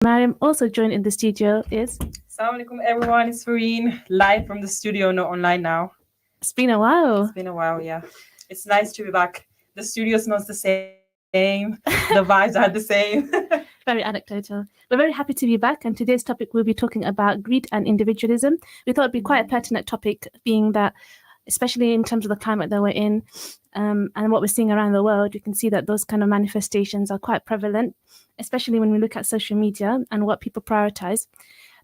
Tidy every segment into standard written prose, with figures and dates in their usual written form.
Mariam. Also joined in the studio is... Assalamu alaikum everyone, it's Fareen, live from the studio, not online now. It's been a while. It's been a while, yeah. It's nice to be back. The studio smells the same, the vibes are the same. Very anecdotal. We're very happy to be back, and today's topic we'll be talking about greed and individualism. We thought it'd be quite a pertinent topic, being that, especially in terms of the climate that we're in, and what we're seeing around the world, you can see that those kind of manifestations are quite prevalent, especially when we look at social media and what people prioritize.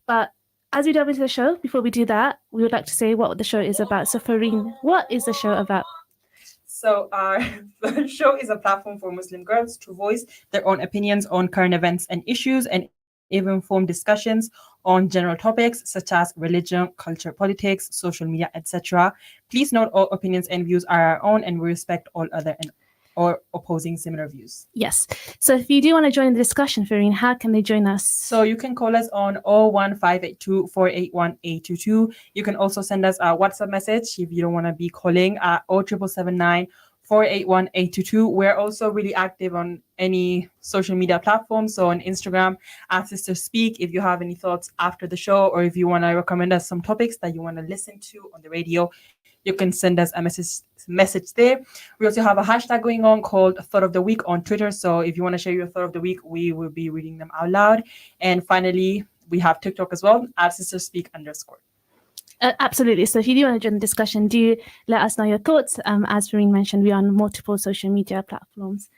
But as we delve into the show, before we do that, we would like to say what the show is about. So, Fareen, what is the show about? So our show is a platform for Muslim girls to voice their own opinions on current events and issues, and even form discussions on general topics such as religion, culture, politics, social media, etc. Please note all opinions and views are our own, and we respect all other or opposing similar views. Yes. So if you do want to join the discussion, Fareen, how can they join us? So you can call us on 01582 481 822. You can also send us a WhatsApp message if you don't want to be calling at 07779 481 822. We're also really active on any social media platform. So on Instagram at sistersspeak. If you have any thoughts after the show, or if you want to recommend us some topics that you want to listen to on the radio, you can send us a message there. We also have a hashtag going on called Thought of the Week on Twitter. So if you want to share your thought of the week, we will be reading them out loud. And finally, we have TikTok as well at sistersspeak_. Absolutely. So if you do want to join the discussion, do let us know your thoughts. As Fareen mentioned, we are on multiple social media platforms.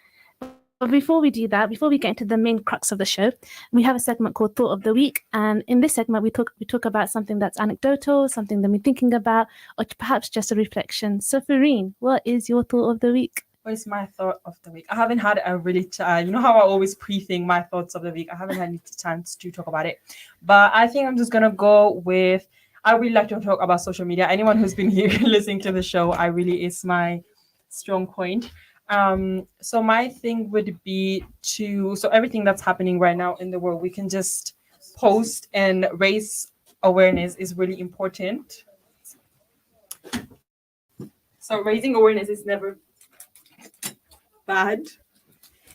But before we do that, before we get into the main crux of the show, we have a segment called Thought of the Week. And in this segment, we talk about something that's anecdotal, something that we're thinking about, or perhaps just a reflection. So Fareen, what is your thought of the week? What is my thought of the week? I haven't had a really, you know how I always pre-think my thoughts of the week. I haven't had any chance to talk about it. But I think I'm just going to go with, I really like to talk about social media. Anyone who's been here listening to the show, is my strong point. So my thing would be so everything that's happening right now in the world, we can just post, and raise awareness is really important. So raising awareness is never bad.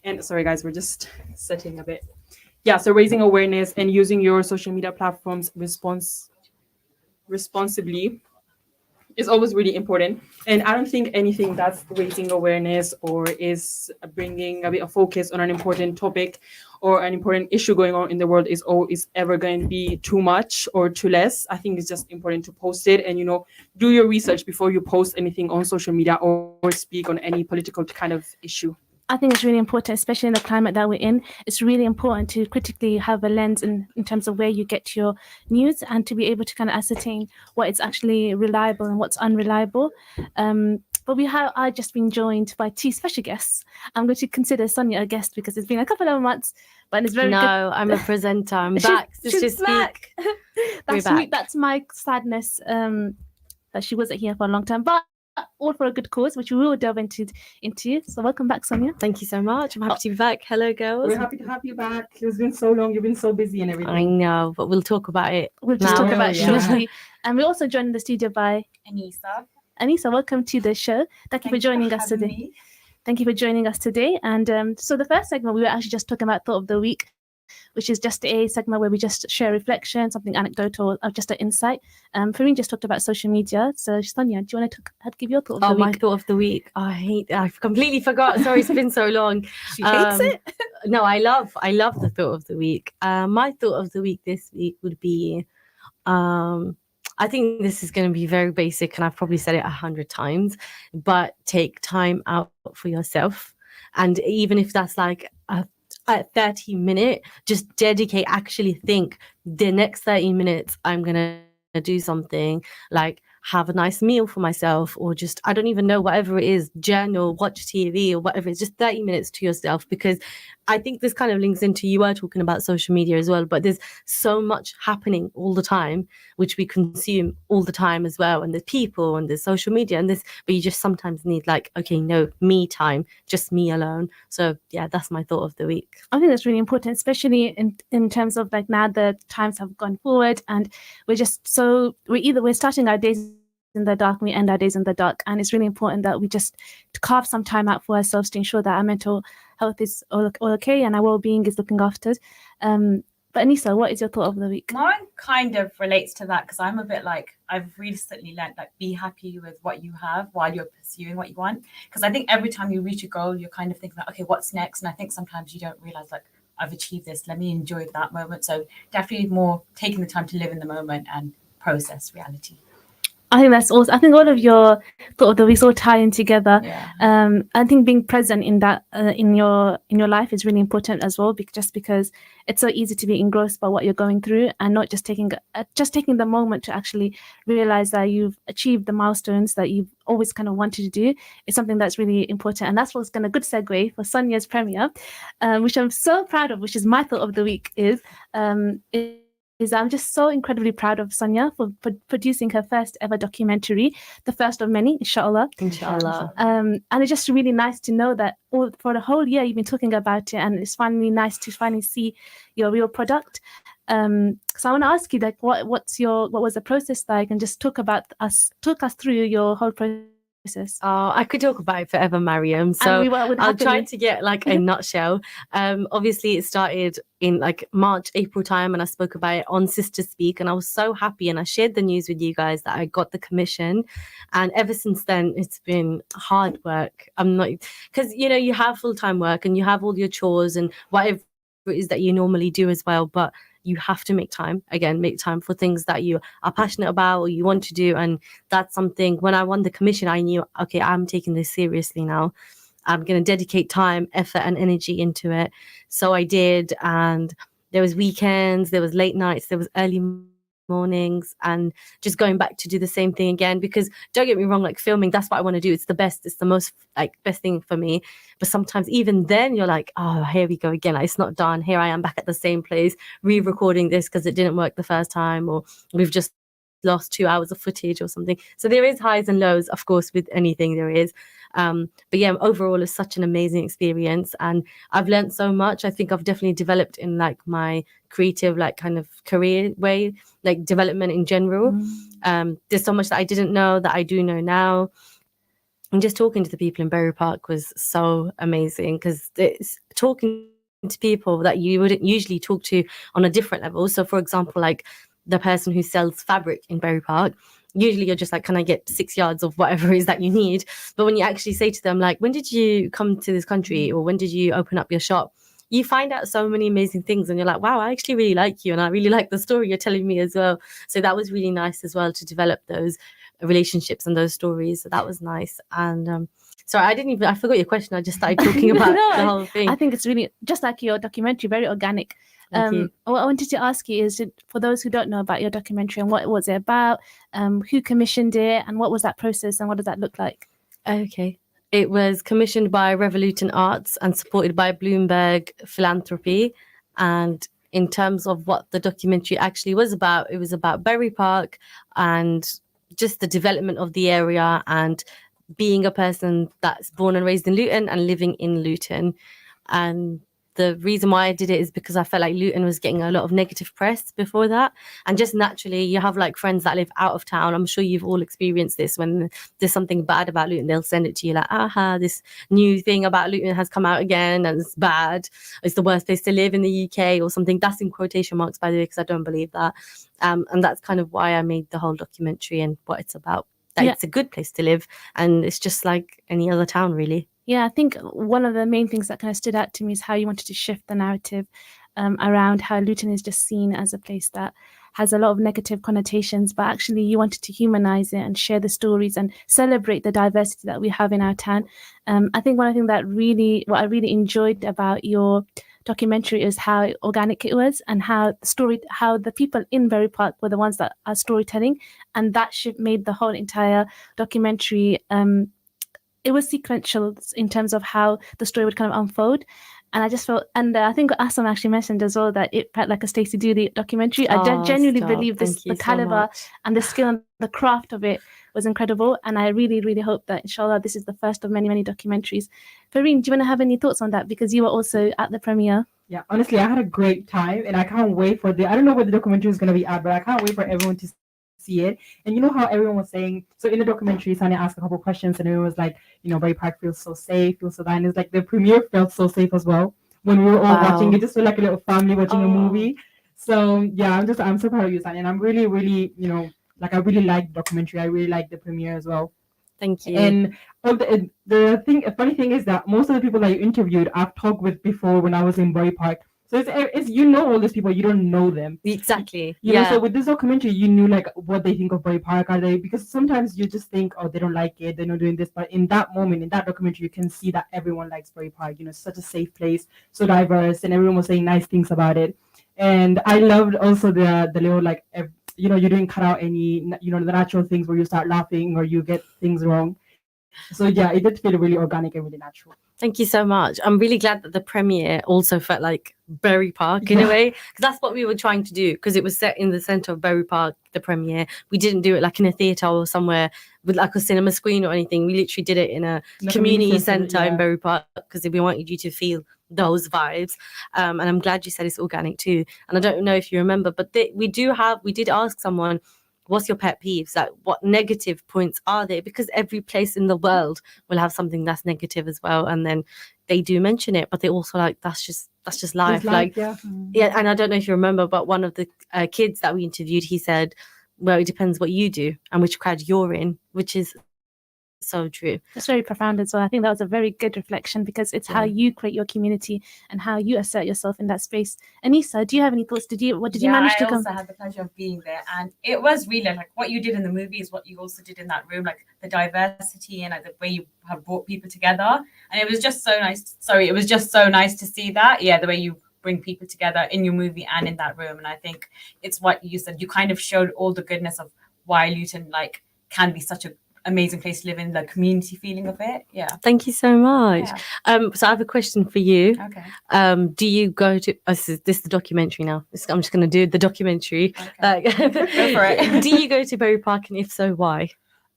And sorry guys, we're just setting a bit. Yeah, so raising awareness and using your social media platforms responsibly is always really important. And I don't think anything that's raising awareness or is bringing a bit of focus on an important topic or an important issue going on in the world is ever going to be too much or too less. I think it's just important to post it and, do your research before you post anything on social media or speak on any political kind of issue. I think it's really important, especially in the climate that we're in. It's really important to critically have a lens in terms of where you get your news, and to be able to kind of ascertain what is actually reliable and what's unreliable. But I've just been joined by two special guests. I'm going to consider Sonia a guest because it's been a couple of months, but it's very good. No, I'm a presenter. I'm back. She's back. That's my sadness that she wasn't here for a long time, but all for a good cause, which we will delve into. So welcome back, Sonia. Thank you so much. I'm happy to be back. Hello, girls. We're happy to have you back. It's been so long. You've been so busy and everything. I know, but we'll talk about it. We'll just talk about it shortly. And we're also joined in the studio by Anissa. Anissa, welcome to the show. Thank you for joining us today. Thank you for joining us today. And so the first segment, we were actually just talking about Thought of the Week, which is just a segment where we just share reflection, something anecdotal, or just an insight. Fareen just talked about social media. So Sonia, do you want to give your thought of the week? My thought of the week. I completely forgot. Sorry, it's been so long. She hates it. No, I love the thought of the week. My thought of the week this week would be, I think this is going to be very basic, and I've probably said it 100 times, but take time out for yourself. And even if that's like a 30-minute, just dedicate, actually think the next 30 minutes I'm gonna do something, like have a nice meal for myself, or just, I don't even know, whatever it is, journal, watch TV or whatever. It's just 30 minutes to yourself, because I think this kind of links into, you were talking about social media as well, but there's so much happening all the time, which we consume all the time as well. And there's people and there's social media and this, but you just sometimes need like, okay, no, me time, just me alone. So yeah, that's my thought of the week. I think that's really important, especially in terms of like now the times have gone forward and we're starting our days in the dark and we end our days in the dark, and it's really important that we just carve some time out for ourselves to ensure that our mental health is all okay and our well-being is looking after. But Anissa, what is your thought of the week? Mine kind of relates to that because I'm a bit like, I've recently learned like be happy with what you have while you're pursuing what you want. Because I think every time you reach a goal, you're kind of thinking like, okay, what's next? And I think sometimes you don't realize like, I've achieved this. Let me enjoy that moment. So definitely more taking the time to live in the moment and process reality. I think that's also. I think all of your thought of the weeks all tie in together. Yeah. I think being present in that in your life is really important as well, just because it's so easy to be engrossed by what you're going through and not just taking the moment to actually realize that you've achieved the milestones that you've always kind of wanted to do. Is something that's really important, and that's what's going to good segue for Sonia's premiere, which I'm so proud of. Which is my thought of the week is I'm just so incredibly proud of Sonia for producing her first ever documentary, the first of many, inshallah. Inshallah. And it's just really nice to know that for the whole year you've been talking about it, and it's finally nice to finally see your real product. So I want to ask you, like, what was the process like, and just talk us through your whole process. I could talk about it forever, Mariam. So I'll try to get like a nutshell. Obviously, it started in like March, April time, and I spoke about it on Sister Speak, and I was so happy, and I shared the news with you guys that I got the commission, and ever since then it's been hard work. I'm not, because you have full-time work and you have all your chores and whatever it is that you normally do as well, but you have to make time for things that you are passionate about or you want to do. And that's something, when I won the commission, I knew, okay, I'm taking this seriously now. I'm going to dedicate time, effort and energy into it. So I did, and there was weekends, there was late nights, there was early mornings, and just going back to do the same thing again, because don't get me wrong, like filming, that's what I want to do. It's the best, it's the most like best thing for me. But sometimes even then you're like, oh, here we go again, like, it's not done. Here I am back at the same place re-recording this because it didn't work the first time, or we've just lost 2 hours of footage or something. So there is highs and lows, of course, with anything there is. But yeah, overall it's such an amazing experience, and I've learned so much. I think I've definitely developed in like my creative like kind of career way, like development in general. There's so much that I didn't know that I do know now. And just talking to the people in Berry Park was so amazing, because it's talking to people that you wouldn't usually talk to on a different level. So for example, like the person who sells fabric in Berry Park, usually you're just like, can I get 6 yards of whatever it is that you need? But when you actually say to them, like, when did you come to this country, or when did you open up your shop? You find out so many amazing things, and you're like, wow, I actually really like you, and I really like the story you're telling me as well. So that was really nice as well, to develop those relationships and those stories. So that was nice. And sorry, I forgot your question. I just started talking about the whole thing. I think it's really just like your documentary, very organic. What I wanted to ask you is, for those who don't know about your documentary, and what was it about, who commissioned it, and what was that process, and what does that look like? Okay. It was commissioned by Revolution Arts and supported by Bloomberg Philanthropy. And in terms of what the documentary actually was about, it was about Berry Park and just the development of the area, and being a person that's born and raised in Luton and living in Luton. And the reason why I did it is because I felt like Luton was getting a lot of negative press before that. And just naturally, you have like friends that live out of town. I'm sure you've all experienced this. When there's something bad about Luton, they'll send it to you like, aha, this new thing about Luton has come out again and it's bad. It's the worst place to live in the UK or something. That's in quotation marks, by the way, because I don't believe that. And that's kind of why I made the whole documentary and what it's about. That it's a good place to live, and it's just like any other town, really. Yeah, I think one of the main things that kind of stood out to me is how you wanted to shift the narrative around how Luton is just seen as a place that has a lot of negative connotations, but actually you wanted to humanize it and share the stories and celebrate the diversity that we have in our town. I think one thing that what I really enjoyed about your documentary is how organic it was, and how the people in Berry Park were the ones that are storytelling, and that shift made the whole entire documentary. It was sequential in terms of how the story would kind of unfold. And I just felt, and I think Assam actually mentioned as well that it felt like a Stacey Dooley documentary. I genuinely believe the caliber and the skill and the craft of it was incredible. And I really, really hope that, inshallah, this is the first of many, many documentaries. Fareen, do you want to have any thoughts on that? Because you were also at the premiere. Yeah, honestly, I had a great time, and I can't wait for I don't know where the documentary is going to be at, but I can't wait for everyone to see it. And you know how everyone was saying, so in the documentary, Sonia asked a couple of questions, and everyone was like, Berry Park feels so safe, feels so that. And it's like the premiere felt so safe as well. When we were all watching, it just felt like a little family watching a movie. So yeah, I'm so proud of you, Sani, and I'm really, really, like I really like the documentary. I really like the premiere as well. Thank you. And the funny thing is that most of the people that you interviewed, I've talked with before when I was in Bury Park. So it's all these people, you don't know them. Exactly. You know, Yeah. so with this documentary, you knew like what they think of Bury Park. Are they, because sometimes you just think, oh, they don't like it, they're not doing this. But in that moment, in that documentary, you can see that everyone likes Bury Park. You know, it's such a safe place, so diverse, and everyone was saying nice things about it. And I loved also the little like you didn't cut out any the natural things where you start laughing or you get things wrong. So yeah, it did feel really organic and really natural. Thank you so much. I'm really glad that the premiere also felt like Bury Park in a way, because that's what we were trying to do, because it was set in the center of Bury Park, the premiere. We didn't do it like in a theater or somewhere with like a cinema screen or anything. We literally did it in a community center in Bury Park, because we wanted you to feel those vibes. And I'm glad you said it's organic too. And I don't know if you remember, but we did ask someone, what's your pet peeves? Like, what negative points are there? Because every place in the world will have something that's negative as well. And then they do mention it, but they also like, that's just life. Like, yeah. And I don't know if you remember, but one of the kids that we interviewed, he said, well, it depends what you do and which crowd you're in, which is so true. That's very profound as well. I think that was a very good reflection, because it's how you create your community and how you assert yourself in that space. Anissa, do you have any thoughts? Did you manage to come? I also had the pleasure of being there, and it was really like what you did in the movie is what you also did in that room, like the diversity and like the way you have brought people together. And it was just so nice. It was just so nice to see that. Yeah, the way you bring people together in your movie and in that room. And I think it's what you said. You kind of showed all the goodness of why Luton like can be such a amazing place to live in, the community feeling of it. Yeah. Thank you so much. So I have a question for you. Okay. Do you go to this is the documentary now? I'm just going to do the documentary. Okay. Go for it. Do you go to Bury Park, and if so, why?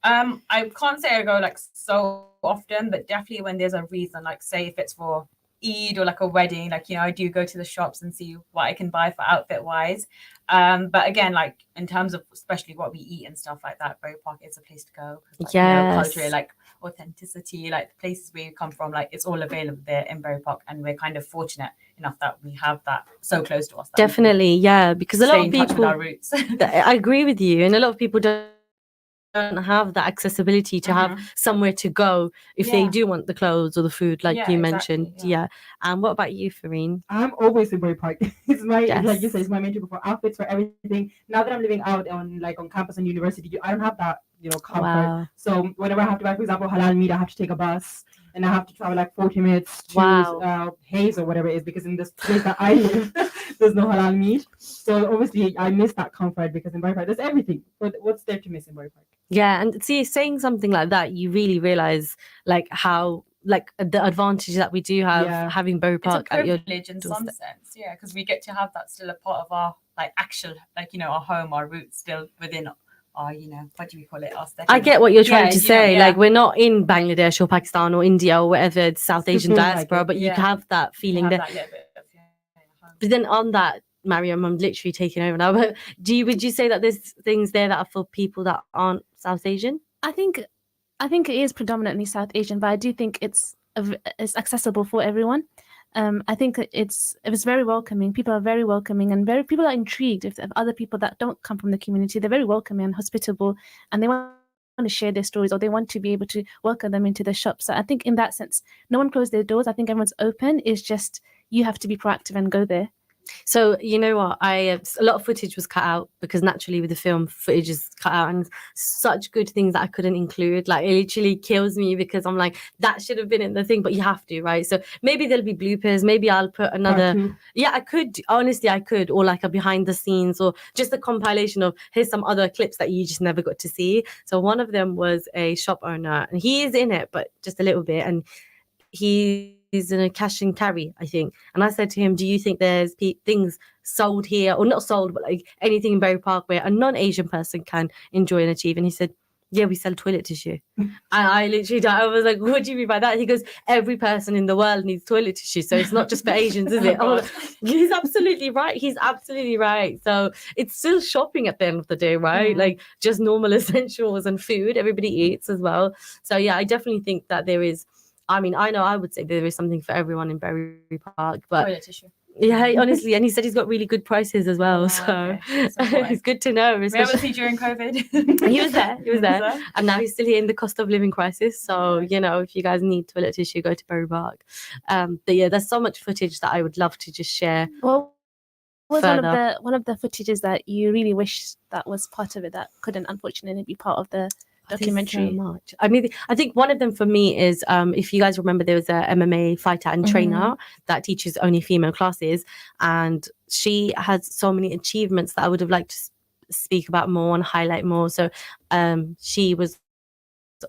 I can't say I go like so often, but definitely when there's a reason, like say if it's for Eid or like a wedding, like I do go to the shops and see what I can buy for outfit wise. But again, like in terms of especially what we eat and stuff like that, Bury Park is a place to go. Like, culturally, like authenticity, like the places we come from, like it's all available there in Bury Park, and we're kind of fortunate enough that we have that so close to us. Definitely, yeah, because a lot of people. Our roots. I agree with you, and a lot of people don't have that accessibility to have somewhere to go if they do want the clothes or the food, like you mentioned. And what about you, Fareen? I'm always in Bury Park. It's my like you said, it's my main trip for outfits, for everything. Now that I'm living out on campus and university, I don't have that comfort. Wow. So whenever I have to buy, for example, halal meat, I have to take a bus. And I have to travel like 40 minutes to Hayes or whatever it is, because in this place that I live, there's no halal meat. So obviously I miss that comfort, because in Bury Park there's everything. But what's there to miss in Bury Park? Yeah, and see, saying something like that, you really realize like how like the advantage that we do have having Bury Park at your privilege in some sense, because we get to have that still a part of our like actual our home, our roots still within. Or what do we call it? I get what you're trying to say. Like we're not in Bangladesh or Pakistan or India or whatever, it's South Asian diaspora, but you have that feeling there. But then on that, Mariam, I'm literally taking over now. But would you say that there's things there that are for people that aren't South Asian? I think it is predominantly South Asian, but I do think it's accessible for everyone. I think it's very welcoming. People are very welcoming, and people are intrigued if other people that don't come from the community. They're very welcoming and hospitable, and they want to share their stories, or they want to be able to welcome them into the shop. So I think in that sense, no one closed their doors. I think everyone's open. It's just you have to be proactive and go there. So you know what, a lot of footage was cut out, because naturally with the film footage is cut out, and such good things that I couldn't include. Like it literally kills me, because I'm like, that should have been in the thing, but you have to, right? So maybe there'll be bloopers, maybe I'll put another I could, honestly I could, or like a behind the scenes, or just a compilation of here's some other clips that you just never got to see. So one of them was a shop owner, and he is in it but just a little bit, and he's in a cash and carry, I think. And I said to him, do you think there's things sold here, or not sold, but like anything in Bury Park where a non-Asian person can enjoy and achieve? And he said, yeah, we sell toilet tissue. And I literally, I was like, what do you mean by that? He goes, every person in the world needs toilet tissue, so it's not just for Asians, is it? Oh, he's absolutely right. He's absolutely right. So it's still shopping at the end of the day, right? Like just normal essentials and food, everybody eats as well. So yeah, I definitely think that there is, I mean, I know I would say there is something for everyone in Bury Park, but toilet tissue. Yeah, honestly, and he said he's got really good prices as well. Oh, So okay. That's important. it's good to know. Where was Especially he during COVID? he was there, and now he's still here in the cost of living crisis. So Right. you know, if you guys need toilet tissue, go to Bury Park. But yeah, there's so much footage that I would love to just share. What was Further. one of the footages that you really wish that was part of it that couldn't unfortunately be part of the There's documentary? so much. I mean, I think one of them for me is if you guys remember, there was a MMA fighter and trainer that teaches only female classes, and she has so many achievements that I would have liked to speak about more and highlight more. So she was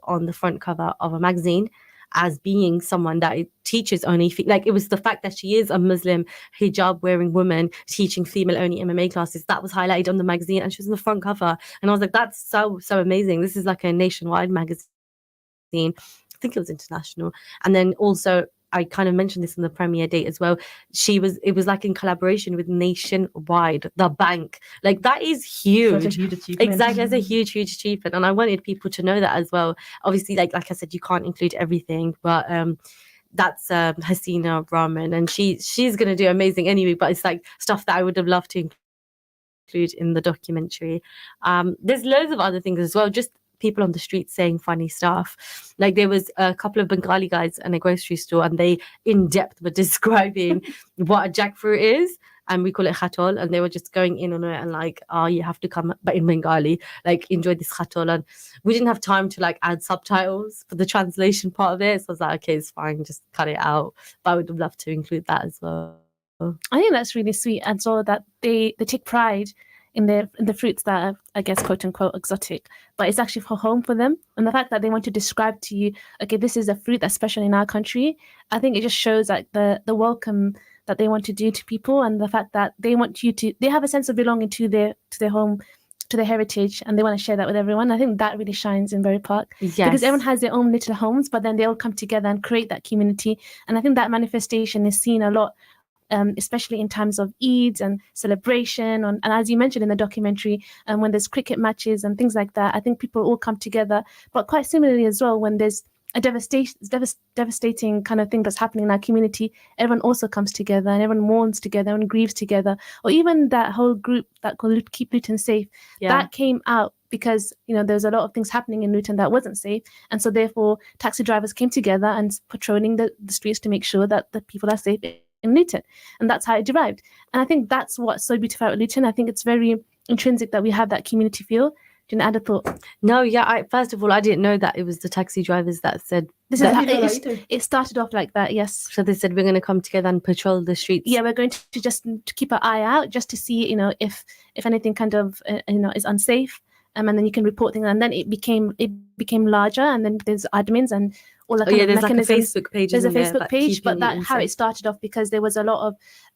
on the front cover of a magazine as being someone that teaches only like it was the fact that she is a Muslim hijab wearing woman teaching female only MMA classes that was highlighted on the magazine, and she was on the front cover, and I was like, that's so amazing. This is like a nationwide magazine. I think it was international. And then also I kind of mentioned this on the premiere date as well. It was like in collaboration with Nationwide, the bank. Like that is huge. Such a huge achievement. Exactly, that's a huge achievement, and I wanted people to know that as well. Obviously, like I said, you can't include everything, but that's Hasina Rahman, and she's gonna do amazing anyway. But it's like stuff that I would have loved to include in the documentary. There's loads of other things as well. Just people on the street saying funny stuff. Like there was a couple of Bengali guys in a grocery store, and they in depth were describing what a jackfruit is. And we call it khatol, and they were just going in on it and like, oh, you have to come, but in Bengali, like enjoy this khatol. And we didn't have time to like add subtitles for the translation part of it. So I was like, okay, it's fine, just cut it out. But I would have loved to include that as well. I think that's really sweet, and so that they take pride in the fruits that are, I guess, quote unquote exotic, but it's actually for home for them. And the fact that they want to describe to you, okay, this is a fruit that's special in our country, I think it just shows like the welcome that they want to do to people, and the fact that they want you to, they have a sense of belonging to their home, to their heritage, and they want to share that with everyone. I think that really shines in Bury Park. Yes. Because everyone has their own little homes, but then they all come together and create that community. And I think that manifestation is seen a lot, especially in times of Eid and celebration, and as you mentioned in the documentary, when there's cricket matches and things like that, I think people all come together. But quite similarly as well, when there's a devastating kind of thing that's happening in our community, everyone also comes together and everyone mourns together and grieves together. Or even that whole group that called Keep Luton Safe, that came out because there's a lot of things happening in Luton that wasn't safe, and so therefore taxi drivers came together and patrolling the streets to make sure that the people are safe in Luton, and that's how it derived. And I think that's what's so beautiful about Luton. I think it's very intrinsic that we have that community feel. Do you add a thought? No, yeah. First of all, I didn't know that it was the taxi drivers that said this is it started off like that. Yes. So they said we're going to come together and patrol the streets. Yeah, we're going to just to keep an eye out, just to see if anything kind of is unsafe, and then you can report things. And then it became larger, and then there's admins and all that. There's like a Facebook page. There's a Facebook page, but that how it started off because there was a lot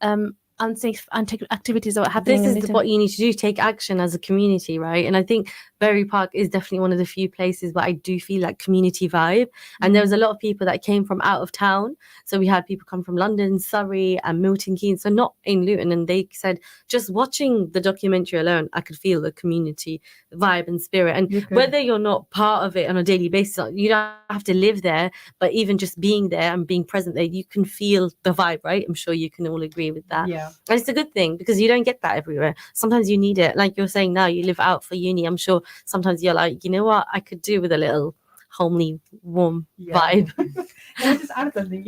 of unsafe activities that were happening. This is what you need to do, take action as a community, right? And I think Bury Park is definitely one of the few places where I do feel like community vibe. And there was a lot of people that came from out of town. So we had people come from London, Surrey and Milton Keynes, so not in Luton. And they said, just watching the documentary alone, I could feel the community vibe and spirit. And whether you're not part of it on a daily basis, you don't have to live there, but even just being there and being present there, you can feel the vibe, right? I'm sure you can all agree with that. Yeah. And it's a good thing because you don't get that everywhere. Sometimes you need it. Like you're saying now, you live out for uni. I'm sure sometimes you're like, you know what, I could do with a little homely, warm vibe. Can I just add something?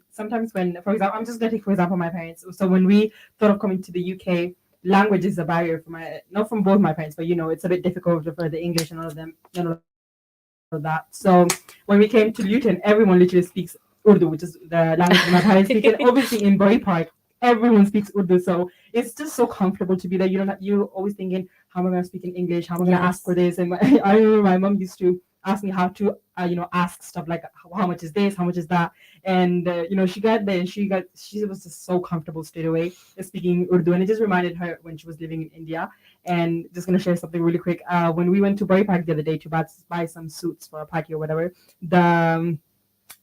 Sometimes when, for example, I'm just going to take, for example, my parents. So when we thought of coming to the UK, language is a barrier for not from both my parents, but it's a bit difficult for the English and all of them, that. So when we came to Luton, everyone literally speaks Urdu, which is the language my parents speak. And obviously in Bury Park, everyone speaks Urdu, so it's just so comfortable to be there. You're always thinking, how am I going to speak in English? How am I going to ask for this? And I remember my mom used to ask me how to, ask stuff like, how much is this? How much is that? And she got there and she was just so comfortable straight away speaking Urdu, and it just reminded her when she was living in India. And just gonna share something really quick. When we went to Bury Park the other day to buy some suits for a party or whatever, the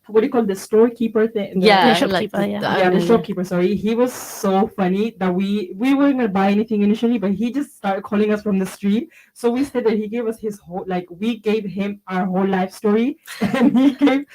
what do you call the storekeeper thing? The shopkeeper, the shopkeeper. Sorry, he was so funny that we weren't gonna buy anything initially, but he just started calling us from the street. So we said that he gave us his whole we gave him our whole life story, and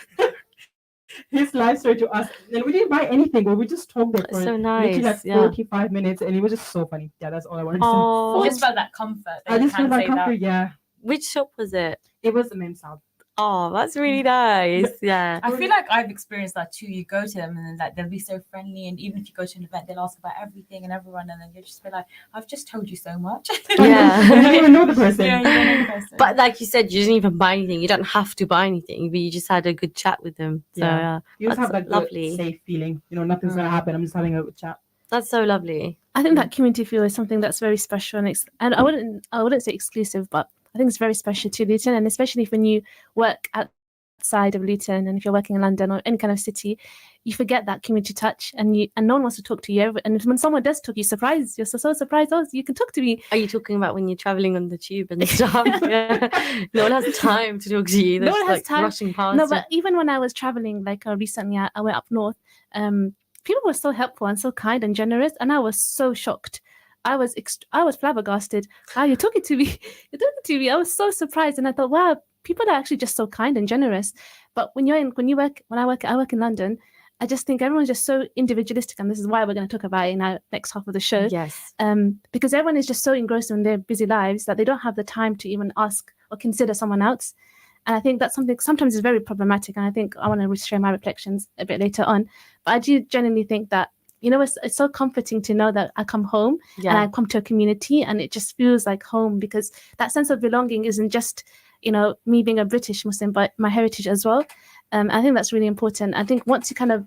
his life story to us. And we didn't buy anything, but we just talked there for So literally like nice. Yeah. 45 minutes, and it was just so funny. Yeah, that's all I wanted to say. Oh, You just felt that comfort. That I you just felt can that say that. comfort. Yeah, which shop was it? it was the men's south. Oh, that's really nice. Yeah. I feel like I've experienced that too. You go to them and then like they'll be so friendly, and even if you go to an event, they'll ask about everything and everyone, and then you'll just be like, "I've just told you so much." Yeah. You didn't even know the person. Yeah, you don't know the person. But like you said, you didn't even buy anything. You don't have to buy anything, but you just had a good chat with them. So Yeah. You just that's have that lovely. good, safe feeling. You know, nothing's gonna happen. I'm just having a chat. That's so lovely. I think that community feel is something that's very special, and I wouldn't say exclusive, but I think it's very special to Luton, and especially if when you work outside of Luton, and if you're working in London or any kind of city, you forget that community touch, and no one wants to talk to you. And when someone does talk, you're surprised. You're so surprised. Oh, you can talk to me. Are you talking about when you're traveling on the tube and stuff? Yeah. No one has time to talk to you. They're No one just, has like, time. rushing past. No, you. but even when I was traveling, like recently, I went up north. People were so helpful and so kind and generous, and I was so shocked. I was flabbergasted. Wow, you're talking to me. You're talking to me. I was so surprised, and I thought, wow, people are actually just so kind and generous. But when I work in London, I just think everyone's just so individualistic, and this is why we're going to talk about it in our next half of the show. Yes. Because everyone is just so engrossed in their busy lives that they don't have the time to even ask or consider someone else. And I think that's something sometimes is very problematic. And I think I want to share my reflections a bit later on. But I do genuinely think that, you know, it's so comforting to know that I come home and I come to a community and it just feels like home, because that sense of belonging isn't just, you know, me being a British Muslim, but my heritage as well. I think that's really important. I think once you kind of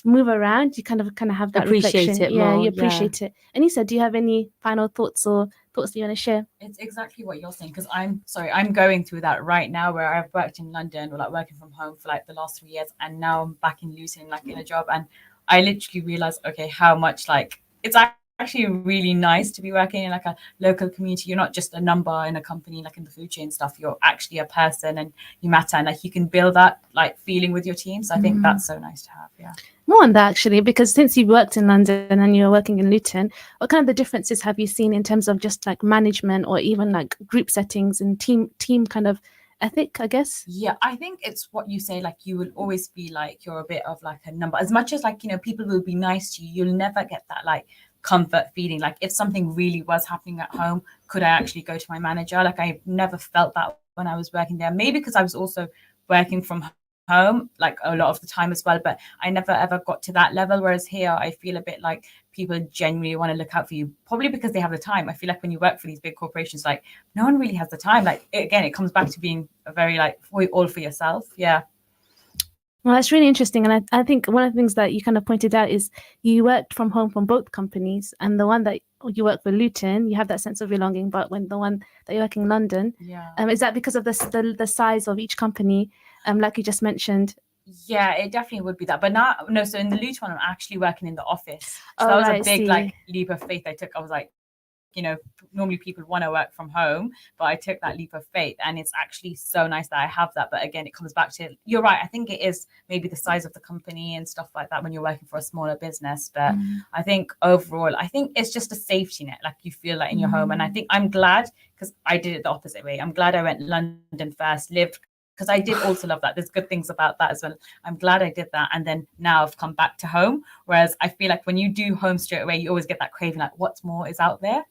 move around, you kind of have that Appreciate reflection. it Yeah, more, you appreciate it. And Lisa, do you have any final thoughts that you want to share? It's exactly what you're saying, because I'm going through that right now, where I've worked in London or like working from home for like the last 3 years, and now I'm back in Luton, like in a job, and I literally realized, okay, how much like it's actually really nice to be working in like a local community. You're not just a number in a company like in the food chain stuff. You're actually a person and you matter, and like you can build that like feeling with your team. So I think that's so nice to have. Yeah. More on that actually, because since you worked in London and you're working in Luton, what kind of the differences have you seen in terms of just like management or even like group settings and team kind of ethic, I guess? Yeah, I think it's what you say, like you will always be like you're a bit of like a number. As much as like, you know, people will be nice to you, you'll never get that like comfort feeling. Like if something really was happening at home, could I actually go to my manager? Like I never felt that when I was working there. Maybe because I was also working from home like a lot of the time as well, but I never ever got to that level. Whereas here I feel a bit like people genuinely want to look out for you, probably because they have the time. I feel like when you work for these big corporations, like no one really has the time. Like again, it comes back to being a very like all for yourself. Yeah. Well, that's really interesting. And I think one of the things that you kind of pointed out is you worked from home from both companies, and the one that you work for Luton, you have that sense of belonging, but when the one that you're working in London, is that because of the size of each company, like you just mentioned? Yeah, it definitely would be that. But now, no, so in the Luton one, I'm actually working in the office. So Oh, that was right, a big see. like leap of faith I took. I was like, you know, normally people want to work from home, but I took that leap of faith, and it's actually so nice that I have that. But again, it comes back to, you're right, I think it is maybe the size of the company and stuff like that when you're working for a smaller business. But I think overall, I think it's just a safety net, like you feel like in your home. And I think I'm glad, because I did it the opposite way. I'm glad I went London first, lived, because I did also love that. There's good things about that as well. I'm glad I did that. And then now I've come back to home. Whereas I feel like when you do home straight away, you always get that craving, like what's more is out there.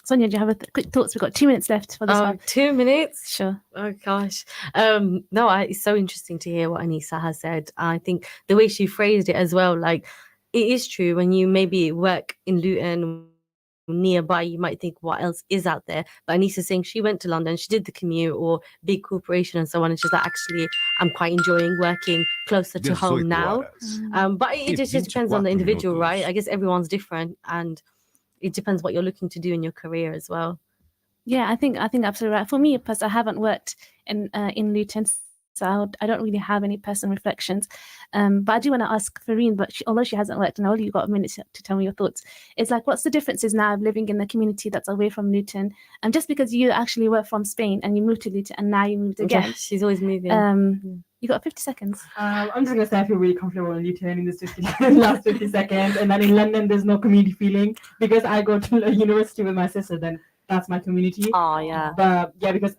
Sonia, do you have quick thoughts? We've got 2 minutes left for this one. 2 minutes? Sure. Oh gosh. No, it's so interesting to hear what Anissa has said. I think the way she phrased it as well, like it is true. When you maybe work in Luton nearby, you might think what else is out there. But Anissa's saying she went to London, she did the commute or big corporation and so on, and she's like, actually I'm quite enjoying working closer to home now. But it just depends on the individual, right? I guess everyone's different, and it depends what you're looking to do in your career as well. Yeah, I think absolutely right. For me, because I haven't worked in Luton, so I don't really have any personal reflections. But I do want to ask Farine, but although she hasn't worked, and only you've got a minute to tell me your thoughts. It's like, what's the differences now of living in the community that's away from Luton? And just because you actually were from Spain and you moved to Luton and now you moved again. Yeah, she's always moving. You got 50 seconds. I'm just gonna say I feel really comfortable in Luton in this last 50 seconds, and then in London there's no community feeling because I go to a university with my sister. Then that's my community. Oh yeah. But yeah, because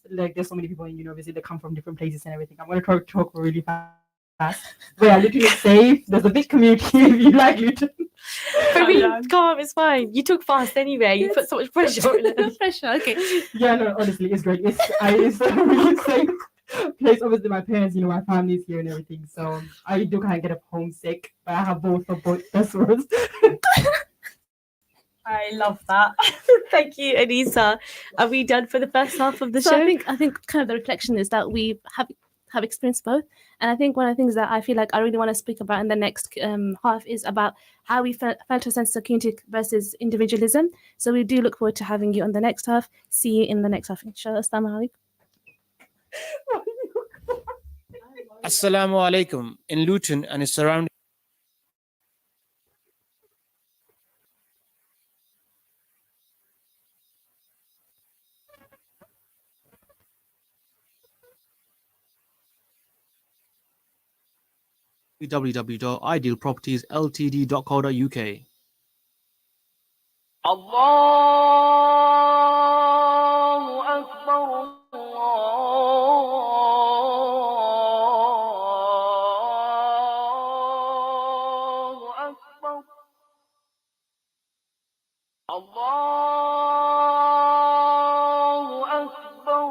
like there's so many people in university that come from different places and everything. I'm gonna talk really fast. Where Luton is safe. There's a big community if you like Luton. Very Yeah. calm, it's fine. You took fast anyway. You put so much pressure on it. Pressure. Okay. Yeah, no, honestly, it's great. It's a really safe place. Obviously, my parents, my family's here and everything. So I do kind of get up homesick, but I have both for both best words. I love that. Thank you, Anissa. Are we done for the first half of the So show? I think kind of the reflection is that we have experienced both, and I think one of the things that I feel like I really want to speak about in the next half is about how we felt a sense of community versus individualism. So we do look forward to having you on the next half. See you in the next half. Inshallah. Assalamu alaikum. Assalamu alaikum. In Luton and its surrounding www.idealpropertiesltd.co.uk. Allahu Akbar. Allahu Akbar. Allahu Akbar. Allahu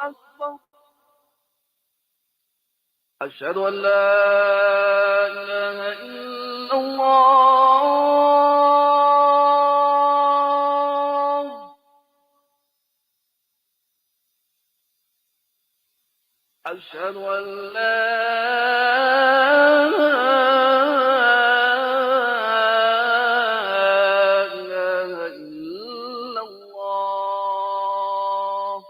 Akbar. أشهد أن لا إله إلا الله. أشهد أن لا إله إلا الله.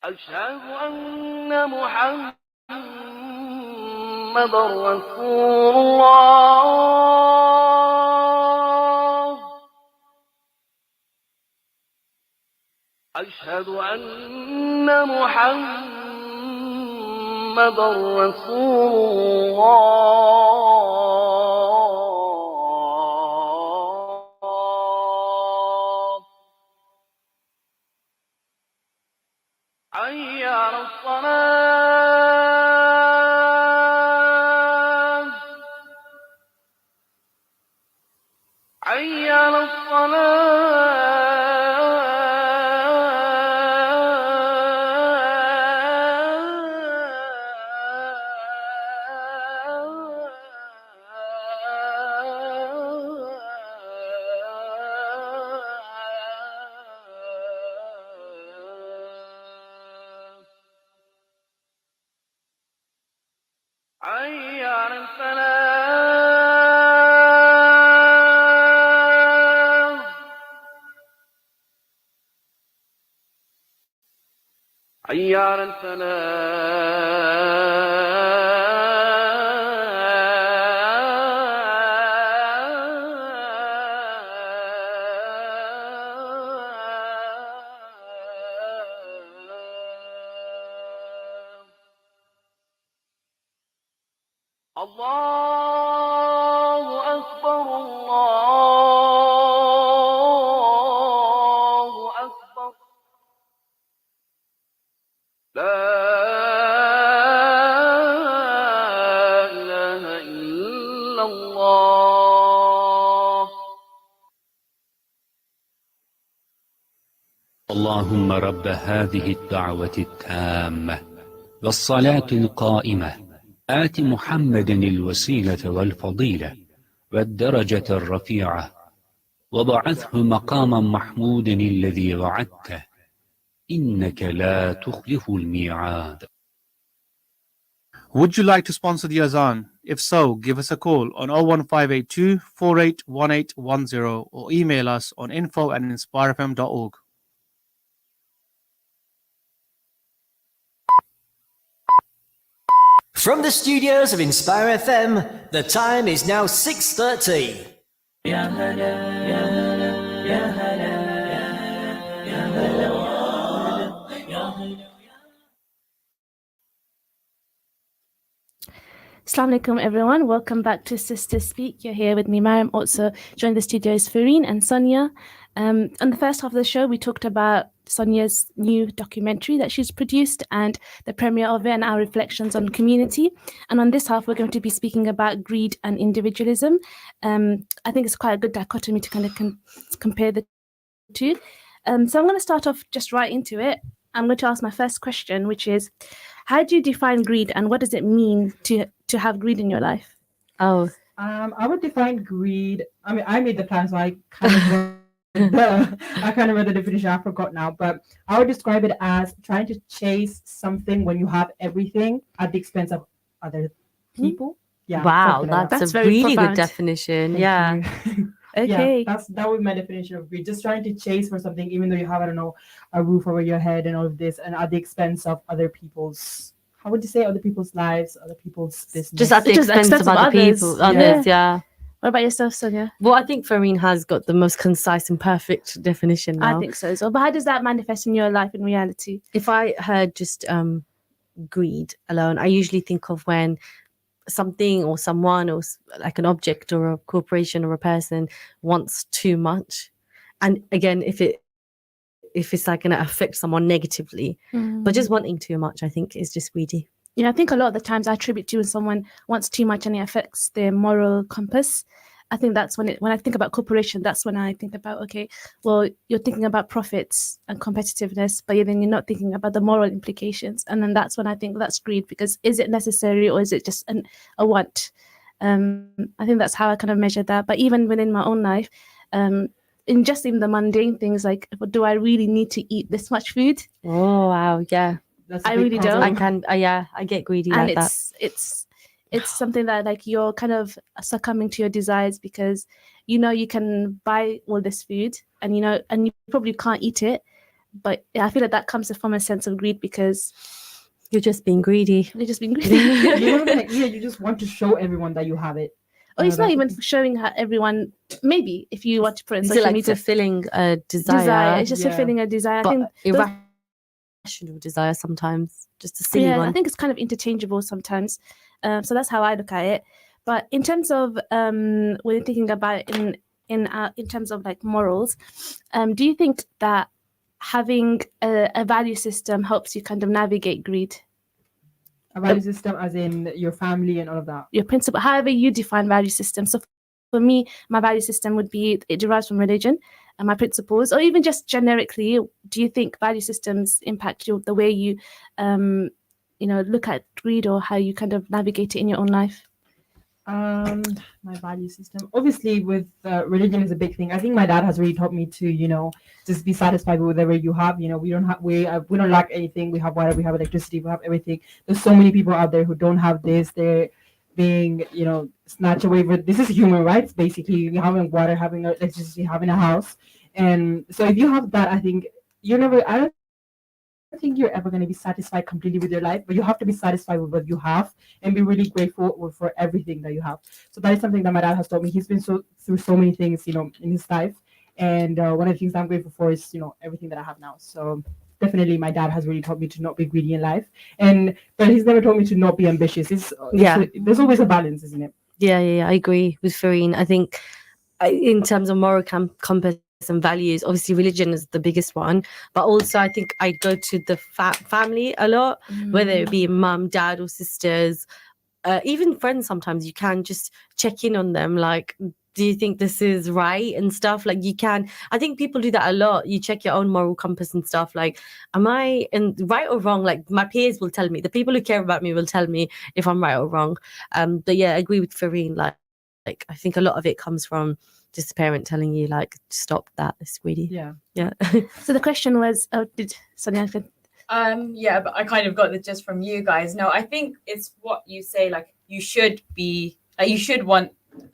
أشهد أن محمدا رسول الله. أشهد أن محمدا رسول الله. حي على الصلاة. حي على الصلاة. حي على الفلاح. حي على الفلاح. الله أكبر. الله أكبر. لا إله إلا الله. اللهم رب هذه الدعوة التامة والصلاة القائمة آت محمدا الوسيلة والفضيلة والدرجة الرفيعة وبعثه مقاما محمودا الذي وعدته إنك لا تخلف الميعاد. Would you like to sponsor the Azan? If so, give us a call on 01582 481810 or email us on info@inspirefm.org. From the studios of Inspire FM, the time is now 6:30. Assalamu alaikum everyone, welcome back to Sister Speak. You're here with me, Mariam. Also joined the studio is Fareen and Sonia. On the first half of the show, we talked about Sonia's new documentary that she's produced and the premiere of it and our reflections on community. And on this half, we're going to be speaking about greed and individualism. I think it's quite a good dichotomy to kind of compare the two. So I'm going to start off just right into it. I'm going to ask my first question, which is, how do you define greed and what does it mean to have greed in your life? Oh, I would define greed. I mean, I made the plan, so I kind of read the definition. I forgot now, but I would describe it as trying to chase something when you have everything at the expense of other people. Yeah. wow, something like that. that's a very really profound. good definition. Thank Yeah. you. Okay. Yeah, that would be my definition of greed. Just trying to chase for something, even though you have, I don't know, a roof over your head and all of this, and at the expense of other people's. How would you say other people's lives, other people's business? Just at the Just expense of other others. people. Yeah. Others, yeah. What about yourself, Sonia? Well, I think Fareen has got the most concise and perfect definition now. I think so as well. But how does that manifest in your life in reality? If I heard just greed alone, I usually think of when something or someone or like an object or a corporation or a person wants too much. And again, if it's like going to affect someone negatively, but just wanting too much, I think is just greedy. Yeah, I think a lot of the times I attribute to when someone wants too much and it affects their moral compass. I think that's when I think about corporation, that's when I think about, okay, well, you're thinking about profits and competitiveness, but then you're not thinking about the moral implications. And then that's when I think that's greed, because is it necessary or is it just a want? I think that's how I kind of measure that. But even within my own life, in just even the mundane things like, do I really need to eat this much food? Oh, wow. Yeah. That's a I big really problem. don't. I can, I get greedy And like that. it's something that like you're kind of succumbing to your desires because you can buy all this food and you probably can't eat it, but I feel like that comes from a sense of greed because You're just being greedy. you're just being greedy. You just want to show everyone that you have it. Or it's not that's even what- showing everyone. Maybe if you want to put it on Is it social like media, fulfilling a desire, desire. It's just Yeah. fulfilling a desire. I but think those- irrational desire sometimes, just a silly I one. think it's kind of interchangeable sometimes. So that's how I look at it. But in terms of when you're thinking about it in terms of like morals, do you think that having a value system helps you kind of navigate greed? A value system, as in your family and all of that. Your principle, however you define value system. So for me, my value system would be it derives from religion and my principles, or even just generically. Do you think value systems impact the way you look at greed or how you kind of navigate it in your own life? My value system, obviously, with religion is a big thing. I think my dad has really taught me to, just be satisfied with whatever you have. We don't lack anything. We have water, we have electricity, we have everything. There's so many people out there who don't have this. They're being, snatched away with. This is human rights, basically. Having water, having electricity, having a house, and so if you have that, I think you're never. I don't think you're ever going to be satisfied completely with your life, but you have to be satisfied with what you have and be really grateful for everything that you have. So that is something that my dad has taught me. He's been through so many things, in his life, and one of the things I'm grateful for is everything that I have now. So definitely, my dad has really taught me to not be greedy in life, but he's never told me to not be ambitious. There's always a balance, isn't it? Yeah, I agree with Fareen. I think in terms of moral compass and values, obviously religion is the biggest one, but also I think I go to the family a lot, whether it be mum, dad, or sisters, even friends. Sometimes you can just check in on them, like, do you think this is right and stuff? Like, you can, I think people do that a lot. You check your own moral compass and stuff, like, am I right or wrong? Like, my peers will tell me, the people who care about me will tell me if I'm right or wrong. But yeah, I agree with Fareen. Like I think a lot of it comes from just a parent telling you, like, stop that, it's greedy. Yeah. So the question was, did Sonia? Yeah, but I kind of got it just from you guys. No, I think it's what you say, like you should want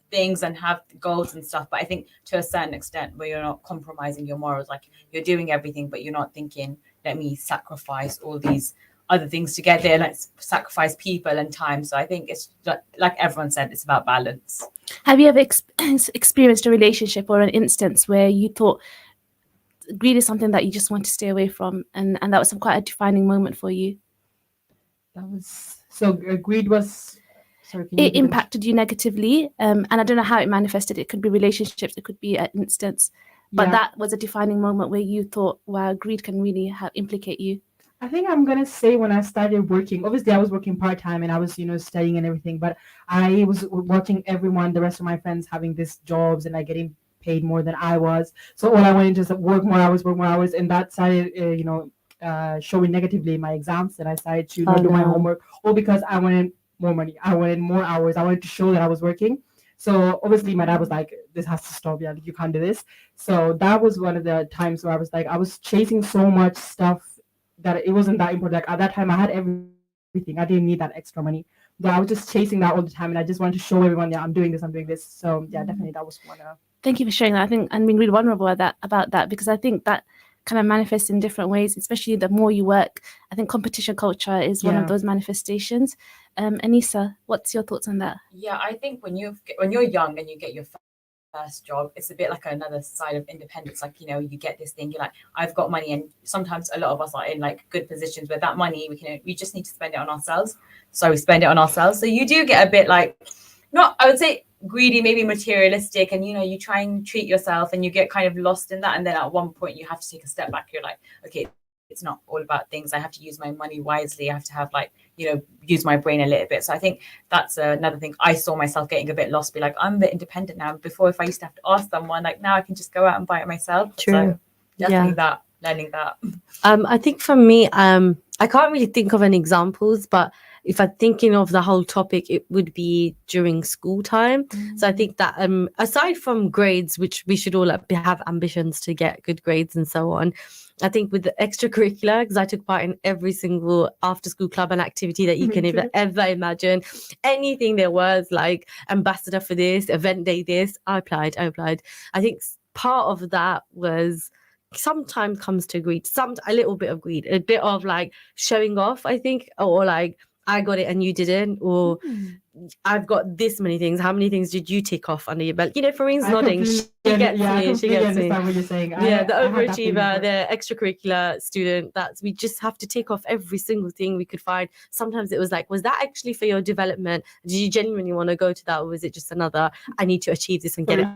things and have goals and stuff, but I think to a certain extent where you're not compromising your morals, like you're doing everything, but you're not thinking, let me sacrifice all these other things to get there, let's sacrifice people and time. So I think it's like everyone said, it's about balance. Have you ever experienced a relationship or an instance where you thought greed is something that you just want to stay away from, and that was quite a defining moment for you? That was so. Greed was Sorry, can you it repeat the question? impacted you negatively, and I don't know how it manifested. It could be relationships, it could be an instance, but Yeah. that was a defining moment where you thought, wow, greed can really implicate you. I think I'm gonna say when I started working. Obviously, I was working part time and I was, studying and everything. But I was watching everyone, the rest of my friends, having these jobs and like getting paid more than I was. So all I wanted to just work more hours, and that started, showing negatively in my exams. And I started to not do my homework, all because I wanted more money. I wanted more hours. I wanted to show that I was working. So obviously, my dad was like, "This has to stop. Yeah, you can't do this." So that was one of the times where I was like, I was chasing so much stuff that it wasn't that important. Like at that time, I had everything. I didn't need that extra money, but I was just chasing that all the time, and I just wanted to show everyone, yeah, I'm doing this. So yeah, definitely that was one. Thank you for sharing that. I think I'm being really vulnerable about that because I think that kind of manifests in different ways, especially the more you work. I think competition culture is one of Yeah. those manifestations. Anissa, what's your thoughts on that? Yeah, I think when you're young and you get your first job, it's a bit like another side of independence. Like, you get this thing, you're like, I've got money, and sometimes a lot of us are in like good positions where that money we just need to spend it on ourselves. So we spend it on ourselves. So you do get a bit like, not, I would say greedy, maybe materialistic, and you try and treat yourself and you get kind of lost in that, and then at one point you have to take a step back. You're like, okay, it's not all about things. I have to use my money wisely. I have to have use my brain a little bit. So I think that's another thing. I saw myself getting a bit lost, be like, I'm a bit independent now. Before, if I used to have to ask someone, like now I can just go out and buy it myself. True. So definitely Yeah. learning that. I think for me, I can't really think of any examples, but if I'm thinking of the whole topic, it would be during school time. So I think that aside from grades, which we should all have ambitions to get good grades and so on, I think with the extracurricular, because I took part in every single after school club and activity that you can ever imagine. Anything there was, like ambassador for this, event day this, I applied. I think part of that was sometimes comes to greed, a little bit of greed, a bit of like showing off, I think, or like I got it and you didn't, or I've got this many things. How many things did you tick off under your belt? Fareen's nodding. She gets me. She gets me. What you're saying. Yeah, the I had that feeling overachiever, before. the extracurricular student. We just have to tick off every single thing we could find. Sometimes it was like, was that actually for your development? Did you genuinely want to go to that, or was it just another? I need to achieve this and get it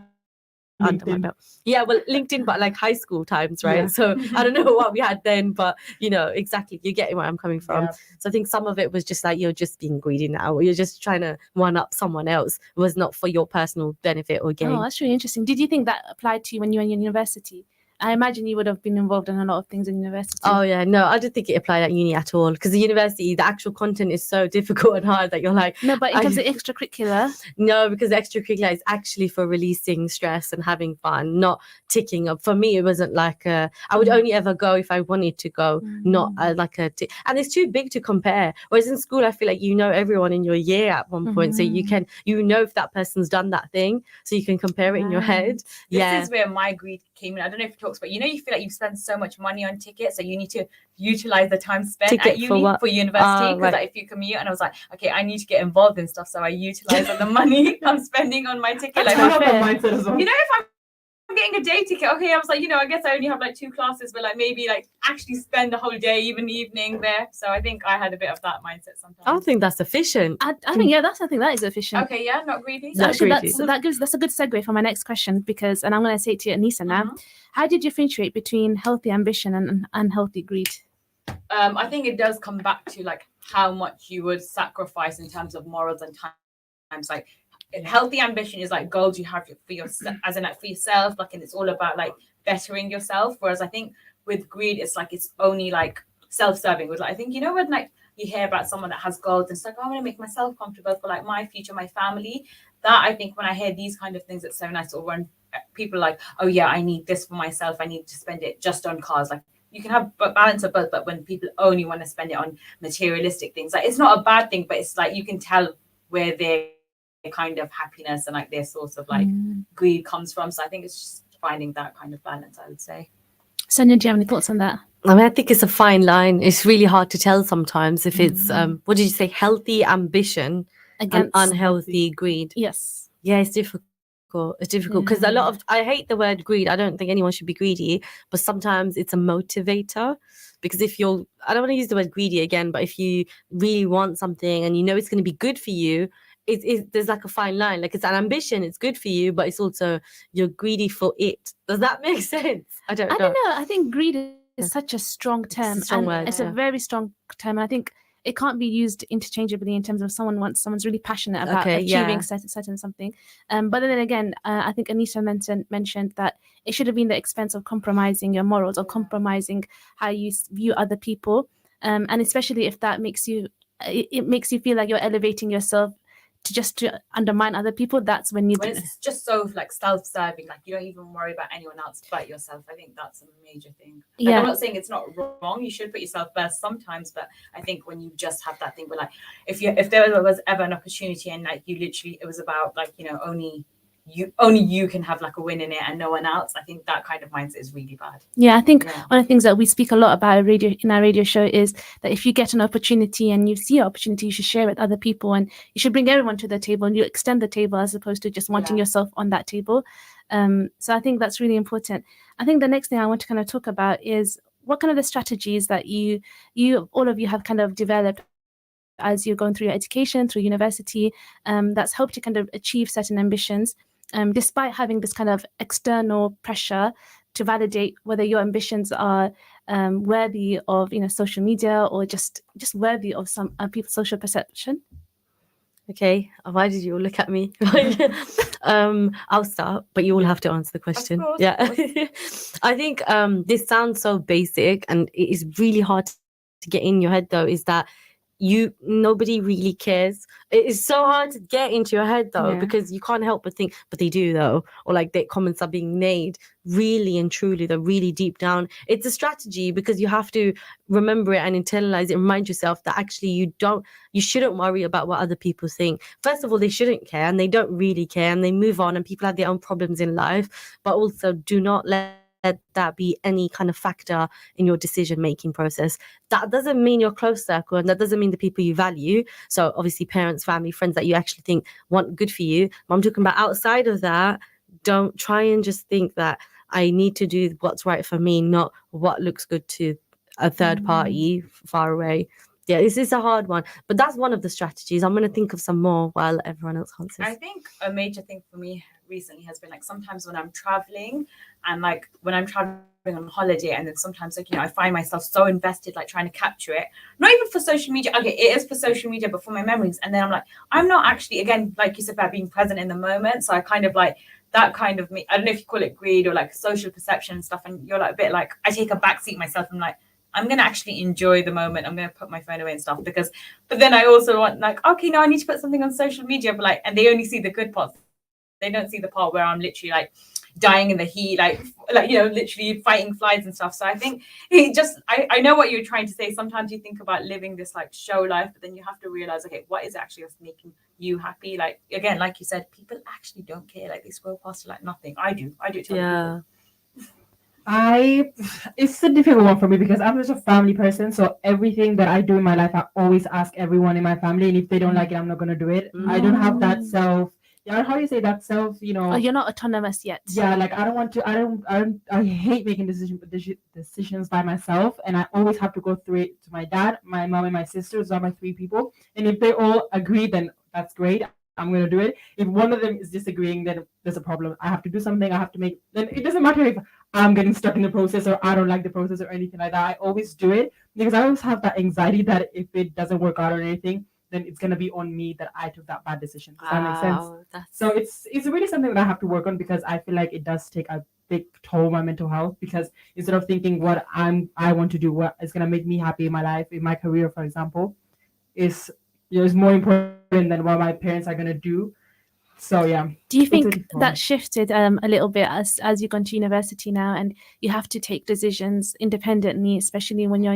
under my belt. Yeah, well, LinkedIn, but like high school times, right? Yeah. So I don't know what we had then, but exactly, you're getting where I'm coming from. Yeah. So I think some of it was just like you're just being greedy now, or you're just trying to one up someone else. It was not for your personal benefit or gain. Oh, that's really interesting. Did you think that applied to you when you were in university? I imagine you would have been involved in a lot of things in university. Oh yeah, no, I don't think it applied at uni at all, because the university, the actual content is so difficult and hard that you're like, No, but in terms of extracurricular, no, because the extracurricular is actually for releasing stress and having fun, not ticking up. For me, it wasn't like I would only ever go if I wanted to go, not like a and it's too big to compare. Whereas in school, I feel like everyone in your year at one point, so you can if that person's done that thing, so you can compare it in your head. This is where my greed came in. I don't know if it talks about, you feel like you spend so much money on tickets, so you need to utilize the time spent Ticket at uni for university, because right. like if you commute, and I was like, okay, I need to get involved in stuff, so I utilize all the money I'm spending on my ticket. I Like, have that mindset as well. if I'm getting a day ticket, okay, I was like, I guess I only have like 2 classes, but like maybe like actually spend the whole day, even the evening there. So I think I had a bit of that mindset sometimes. I think that's efficient. I think I think that is efficient. Okay, yeah, not greedy. So Not actually, greedy. that's a good segue for my next question, because, and I'm going to say it to you, Anissa, now. How did you differentiate between healthy ambition and unhealthy greed? I think it does come back to like how much you would sacrifice in terms of morals and times. Like healthy ambition is like goals you have for yourself, as in like for yourself, like, and it's all about like bettering yourself. Whereas I think with greed, it's like it's only like self-serving. With like, I think when like you hear about someone that has goals and it's like, oh, I'm going to make myself comfortable for like my future, my family. That I think when I hear these kind of things, it's so nice. Or when people are like, oh yeah, I need this for myself, I need to spend it just on cars. Like you can have a balance of both, but when people only want to spend it on materialistic things, like it's not a bad thing, but it's like you can tell where their kind of happiness and like their source of like greed comes from. So I think it's just finding that kind of balance, I would say. Sonia, do you have any thoughts on that? I mean, I think it's a fine line. It's really hard to tell sometimes if it's what did you say, healthy ambition Against and unhealthy greed. Yes. Yeah, it's difficult. It's difficult because a lot of, I hate the word greed. I don't think anyone should be greedy, but sometimes it's a motivator. Because if I don't want to use the word greedy again, but if you really want something and it's going to be good for you, there's like a fine line. Like it's an ambition, it's good for you, but it's also you're greedy for it. Does that make sense? I don't know. I think greed is such a strong term. It's a strong and word, it's yeah. a very strong term. And I think it can't be used interchangeably in terms of someone's really passionate about Okay, achieving yeah. certain something. But then again, I think Anissa mentioned that it should have been the expense of compromising your morals or compromising how you view other people. And especially if that makes you, it makes you feel like you're elevating yourself to undermine other people. That's when When it's just so like self-serving, like you don't even worry about anyone else but yourself. I think that's a major thing. Like, Yeah. I'm not saying it's not wrong. You should put yourself first sometimes, but I think when you just have that thing where like if there was ever an opportunity and like you literally it was about like, you know, only you can have like a win in it and no one else, I think that kind of mindset is really bad. Yeah, I think Yeah. one of the things that we speak a lot about in our radio show is that if you get an opportunity and you see an opportunity, you should share it with other people, and you should bring everyone to the table and you extend the table as opposed to just wanting Yeah. yourself on that table. So I think that's really important. I think the next thing I want to kind of talk about is what kind of the strategies that all of you have kind of developed as you're going through your education, through university, that's helped you kind of achieve certain ambitions, despite having this kind of external pressure to validate whether your ambitions are worthy of, you know, social media or just worthy of some people's social perception. Okay, why did you all look at me? I'll start, but you all have to answer the question. course, Yeah. of I think this sounds so basic and it is really hard to get in your head though, is that nobody really cares. It is so hard to get into your head though, Yeah. because you can't help but think, but they do though, or like their comments are being made really and truly, they're really deep down. It's a strategy because you have to remember it and internalize it, remind yourself that actually you shouldn't worry about what other people think. First of all, they shouldn't care and they don't really care and they move on and people have their own problems in life, but also do not let that be any kind of factor in your decision making process. That doesn't mean your close circle and that doesn't mean the people you value, so obviously parents, family, friends that you actually think want good for you. But I'm talking about outside of that. Don't try and just think that I need to do what's right for me, not what looks good to a third party far away. Yeah, this is a hard one, but that's one of the strategies. I'm going to think of some more while everyone else answers. I think a major thing for me recently has been like sometimes when I'm traveling and like when I'm traveling on holiday and then sometimes like, you know, I find myself so invested like trying to capture it, not even for social media. Okay, it is for social media, but for my memories. And then I'm like, I'm not actually, again, like you said, about being present in the moment. So I kind of like that kind of me, I don't know if you call it greed or like social perception and stuff, and you're like a bit like I take a backseat myself and like I'm gonna actually enjoy the moment. I'm gonna put my phone away and stuff but then I also want like, okay, now I need to put something on social media, but like, and they only see the good parts. They don't see the part where I'm literally like dying in the heat, like you know, literally fighting flies and stuff. So I think I know what you're trying to say. Sometimes you think about living this like show life, but then you have to realize, okay, what is actually making you happy? Like again, like you said, people actually don't care. Like they scroll past it like nothing. I do it to other people. It's a difficult one for me because I'm just a family person. So everything that I do in my life, I always ask everyone in my family, and if they don't like it, I'm not gonna do it. I don't have that self. Yeah, how do you say that self? You know, Oh, you're not autonomous yet. yeah, like I don't want to. I hate making decisions by myself, and I always have to go through it to my dad, my mom, and my sisters. Those are my three people, and if they all agree, then that's great. I'm gonna do it. If one of them is disagreeing, then there's a problem. I have to do something. I have to make. Then it doesn't matter if I'm getting stuck in the process or I don't like the process or anything like that. I always do it because I always have that anxiety that if it doesn't work out or anything, then it's gonna be on me that I took that bad decision. Does that make sense? So it's really something that I have to work on because I feel like it does take a big toll on my mental health, because instead of thinking what I want to do, what is gonna make me happy in my life, in my career, for example, is more important than what my parents are gonna do. So yeah. Do you think that shifted a little bit as you gone to university now and you have to take decisions independently, especially when you're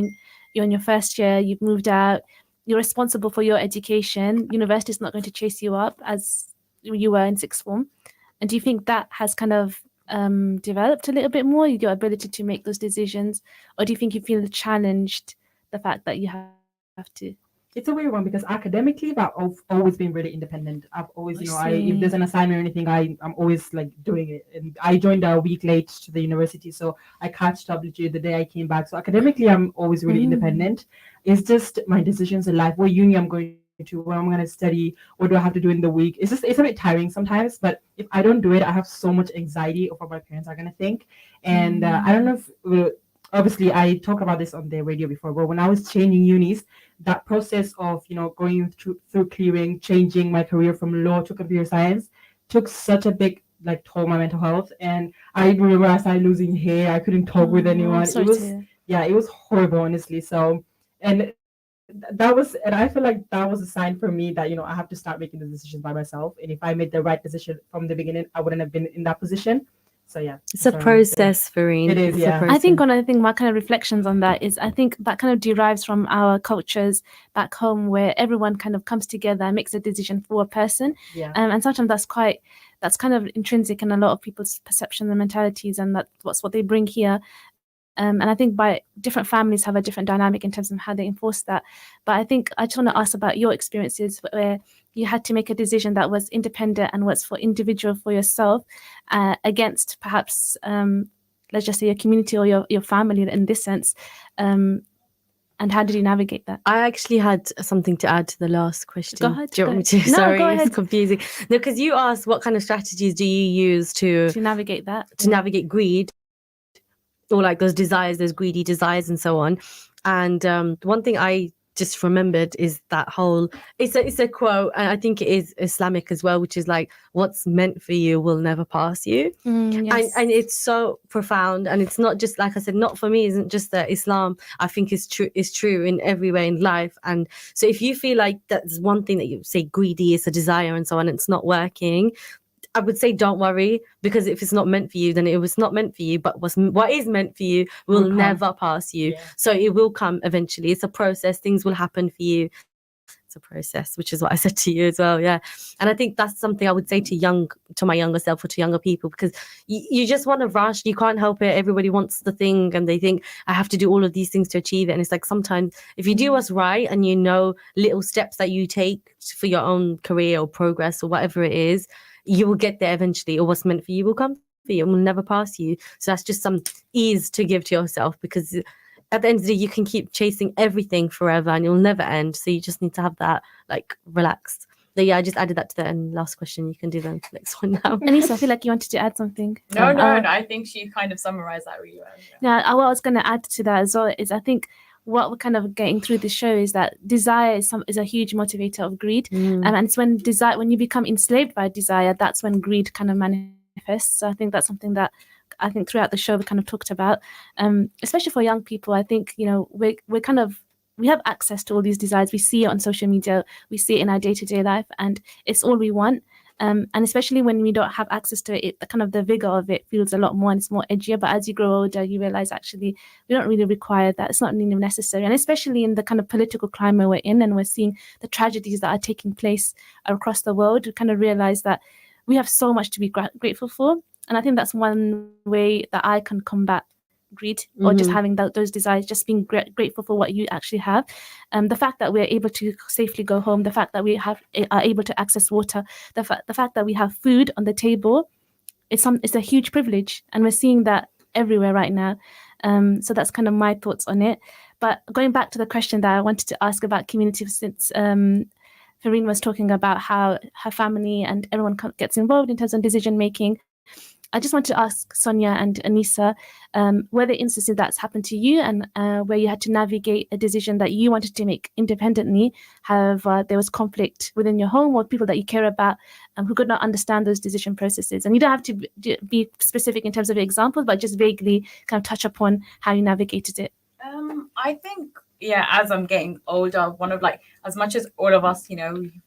in your first year, you've moved out, you're responsible for your education. University is not going to chase you up as you were in sixth form. And do you think that has kind of developed a little bit more, your ability to make those decisions, or do you think you feel challenged the fact that you have to? It's a weird one because academically, I've always been really independent. I've always, if there's an assignment or anything, I'm always like doing it. And I joined a week late to the university, so I catched up literally the day I came back. So academically, I'm always really independent. It's just my decisions in life. What uni I'm going to, what I'm going to study, what do I have to do in the week. It's a bit tiring sometimes, but if I don't do it, I have so much anxiety of what my parents are going to think. And I don't know if, obviously I talked about this on the radio before, but when I was changing unis, that process of, going through clearing, changing my career from law to computer science took such a big toll on my mental health. And I remember I started losing hair. I couldn't talk with anyone. It was, it was horrible, honestly. So, and I feel like that was a sign for me that, I have to start making the decisions by myself. And if I made the right decision from the beginning, I wouldn't have been in that position. So yeah, it's a process, Fareen. It is, yeah. I think my kind of reflections on that is, I think that kind of derives from our cultures back home, where everyone kind of comes together and makes a decision for a person. Yeah. And sometimes that's kind of intrinsic in a lot of people's perceptions and mentalities, and that's what they bring here. And I think by different families have a different dynamic in terms of how they enforce that. But I think I just want to ask about your experiences where you had to make a decision that was independent and was for individual, for yourself, against perhaps, let's just say, your community or your family in this sense. And how did you navigate that? I actually had something to add to the last question. Go ahead. Do you want me to? No, Sorry, go ahead. it's confusing. No, because you asked what kind of strategies do you use to navigate that? To navigate greed, or like those desires, those greedy desires and so on. And one thing I just remembered is that whole, it's a quote, and I think it is Islamic as well, which is like, what's meant for you will never pass you. Yes. And it's so profound. And it's not just, like I said, not for me, isn't just that Islam, I think is true in every way in life. And so if you feel like that's one thing that you say greedy is a desire and so on, and it's not working, I would say don't worry, because if it's not meant for you, then it was not meant for you. But what is meant for you will never pass you. Yeah. So it will come eventually. It's a process. Things will happen for you. It's a process, which is what I said to you as well. Yeah. And I think that's something I would say to my younger self or to younger people, because you just want to rush. You can't help it. Everybody wants the thing and they think I have to do all of these things to achieve it. And it's like, sometimes if you do what's right and you know little steps that you take for your own career or progress or whatever it is, you will get there eventually, or what's meant for you will come for you and will never pass you. So that's just some ease to give to yourself, because at the end of the day, you can keep chasing everything forever and you'll never end. So you just need to have that, like, relaxed. So yeah, I just added that to the end. Last question. You can do the next one now. Anissa, I feel like you wanted to add something. No, I think she kind of summarized that really well. Yeah, what I was going to add to that as well is, I think what we're kind of getting through the show is that desire is a huge motivator of greed. And it's when you become enslaved by desire, that's when greed kind of manifests. So I think that's something that I think throughout the show we kind of talked about, especially for young people. I think, we have access to all these desires. We see it on social media, we see it in our day-to-day life, and it's all we want. And especially when we don't have access to it, the vigor of it feels a lot more, and it's more edgier. But as you grow older, you realize actually we don't really require that. It's not really necessary. And especially in the kind of political climate we're in, and we're seeing the tragedies that are taking place across the world, we kind of realize that we have so much to be grateful for. And I think that's one way that I can combat greed, or just having those desires, just being grateful for what you actually have. The fact that we're able to safely go home, the fact that we are able to access water, the fact that we have food on the table, it's a huge privilege, and we're seeing that everywhere right now. So that's kind of my thoughts on it. But going back to the question that I wanted to ask about community, since Fareen was talking about how her family and everyone gets involved in terms of decision making, I just want to ask Sonia and Anissa, were there instances that's happened to you, and where you had to navigate a decision that you wanted to make independently? However, there was conflict within your home or people that you care about who could not understand those decision processes. And you don't have to be specific in terms of examples, but just vaguely kind of touch upon how you navigated it. I think, as I'm getting older, one of as much as all of us,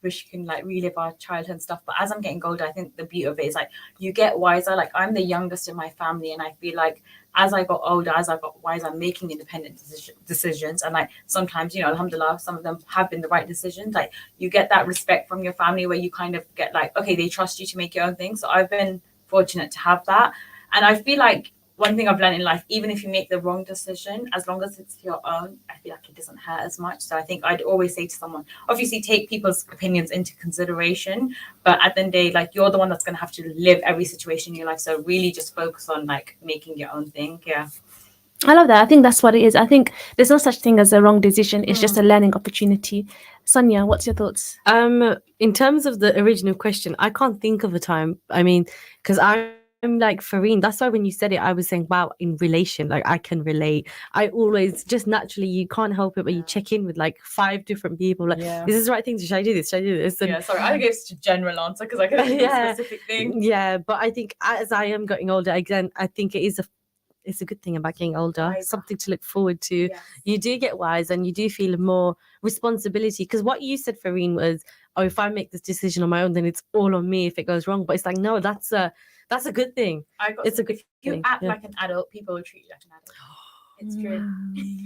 wish you can relive our childhood and stuff, but as I'm getting older, I think the beauty of it is you get wiser. I'm the youngest in my family, and I feel like as I got older, as I got wiser, I'm making independent decisions. And sometimes, alhamdulillah, some of them have been the right decisions. You get that respect from your family where you kind of get okay, they trust you to make your own things. So I've been fortunate to have that. And I feel like one thing I've learned in life, even if you make the wrong decision, as long as it's your own, I feel like it doesn't hurt as much. So I think I'd always say to someone, obviously take people's opinions into consideration, but at the end of the day, you're the one that's going to have to live every situation in your life. So really just focus on making your own thing. Yeah. I love that. I think that's what it is. I think there's no such thing as a wrong decision. It's just a learning opportunity. Sonia, what's your thoughts? In terms of the original question, I can't think of a time. I mean, because I'm like Fareen. That's why when you said it, I was saying, wow, in relation, like I can relate. I always just naturally, you can't help it, but you check in with like 5 different people. Like, Yeah. is this the right thing? Should I do this? Should I do this? And Yeah, sorry, I gave such a general answer because I couldn't think of a specific thing. yeah, but I think as I am getting older, again, I think it's a good thing about getting older, Wiser. something to look forward to. Yes. You do get wise and you do feel more responsibility. Because what you said, Fareen, was, oh, if I make this decision on my own, then it's all on me if it goes wrong. But it's like, no, that's a good thing. I got It's a good if you thing, act yeah. like an adult, people will treat you like an adult. It's true.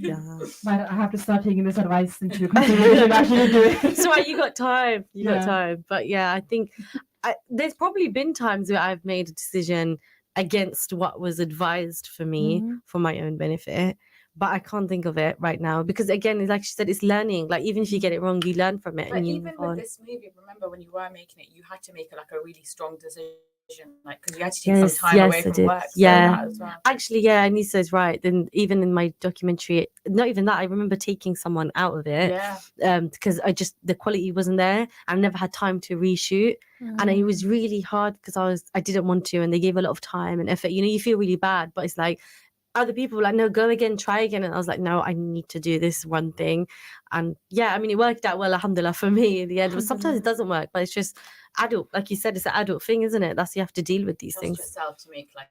Yeah. But I have to start taking this advice into consideration. Actually, do it. So you got time. You got Yeah. time. But yeah, I think there's probably been times where I've made a decision against what was advised for me for my own benefit. But I can't think of it right now because, again, like she said, it's learning. Like, even if you get it wrong, you learn from it. But and you even move with on. this movie, remember when you were making it, you had to make like a really strong decision, like because you had to take some time away I from did. work. So Yeah. that as well. Actually, yeah, Anissa is right. Then even in my documentary, not even that, I remember taking someone out of it Yeah. because the quality wasn't there. I've never had time to reshoot. And it was really hard because I didn't want to, and they gave a lot of time and effort. You feel really bad, but it's like other people were like, no, go again, try again. And I was like, no, I need to do this one thing. And yeah, I mean, it worked out well, alhamdulillah, for me in the end. But sometimes it doesn't work, but it's just adult. Like you said, it's an adult thing, isn't it? You have to deal with these Trust things. yourself to make like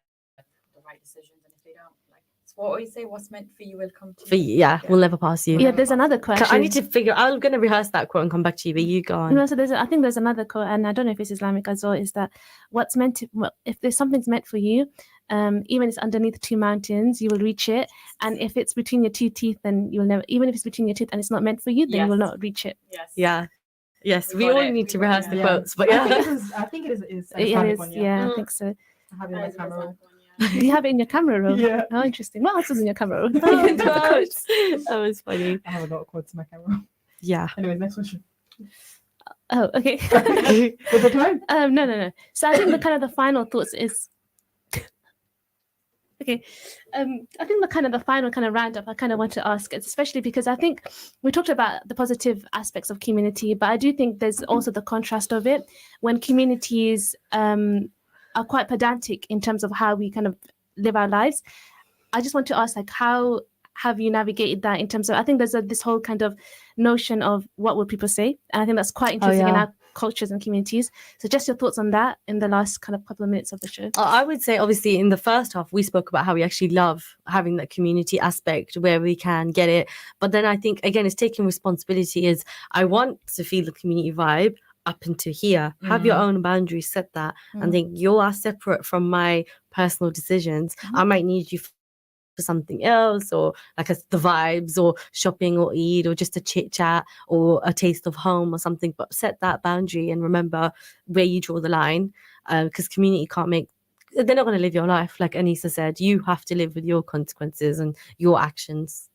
the right decisions, and if they don't, like it's what always say, what's meant for you will come to For you. yeah, we'll never pass you. Yeah, there's another quote. I need to figure. I'm going to rehearse that quote and come back to you, but you go on. No, so I think there's another quote, and I don't know if it's Islamic as well. Is that what's meant to? Well, if there's something's meant for you, even if it's underneath 2 mountains, you will reach it. And if it's between your 2 teeth, then you'll never. Even if it's between your teeth and it's not meant for you, then you will Yes. not reach it. Yes. Yeah. Yes, We we got all it, need we to got it, rehearse the yeah. quotes, but yeah. I think it is. It Islamic is, one, yeah, I Mm. think so. I have it in my That is a camera. Islamic one, yeah. You have it in your camera roll. Yeah. Oh, interesting. What else is in your camera roll? Oh, The gosh. quotes. That was funny. I have a lot of quotes in my camera. Yeah. Anyways, next question. Oh, okay. Was it time? No. So I think the final thoughts is okay. I think the final roundup I kind of want to ask, especially because I think we talked about the positive aspects of community, but I do think there's also the contrast of it when communities are quite pedantic in terms of how we kind of live our lives. I just want to ask, like, how have you navigated that in terms of? I think there's this whole kind of notion of what will people say, and I think that's quite interesting in yeah. our cultures and communities. So just your thoughts on that in the last kind of couple of minutes of the show. I would say, obviously, in the first half, we spoke about how we actually love having that community aspect where we can get it. But then I think, again, it's taking responsibility is I want to feel the community vibe up into here. Have your own boundaries, set that. And think you are separate from my personal decisions. I might need you for something else, or like the vibes, or shopping, or eat, or just a chit chat, or a taste of home, or something. But set that boundary and remember where you draw the line, because community can't make. They're not going to live your life, like Anissa said. You have to live with your consequences and your actions.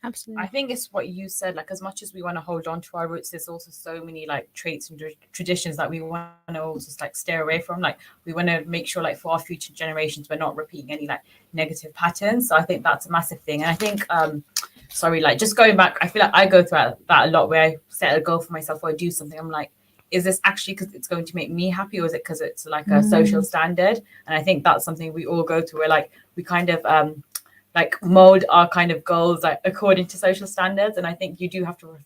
Absolutely. I think it's what you said, like as much as we want to hold on to our roots, there's also so many like traits and traditions that we want to also like steer away from. Like we want to make sure like for our future generations we're not repeating any like negative patterns. So I think that's a massive thing. And I think like just going back, I feel like I go through that a lot where I set a goal for myself or I do something, I'm like, is this actually because it's going to make me happy, or is it because it's like a social standard? And I think that's something we all go through where like we kind of like mold our kind of goals like according to social standards. And I think you do have to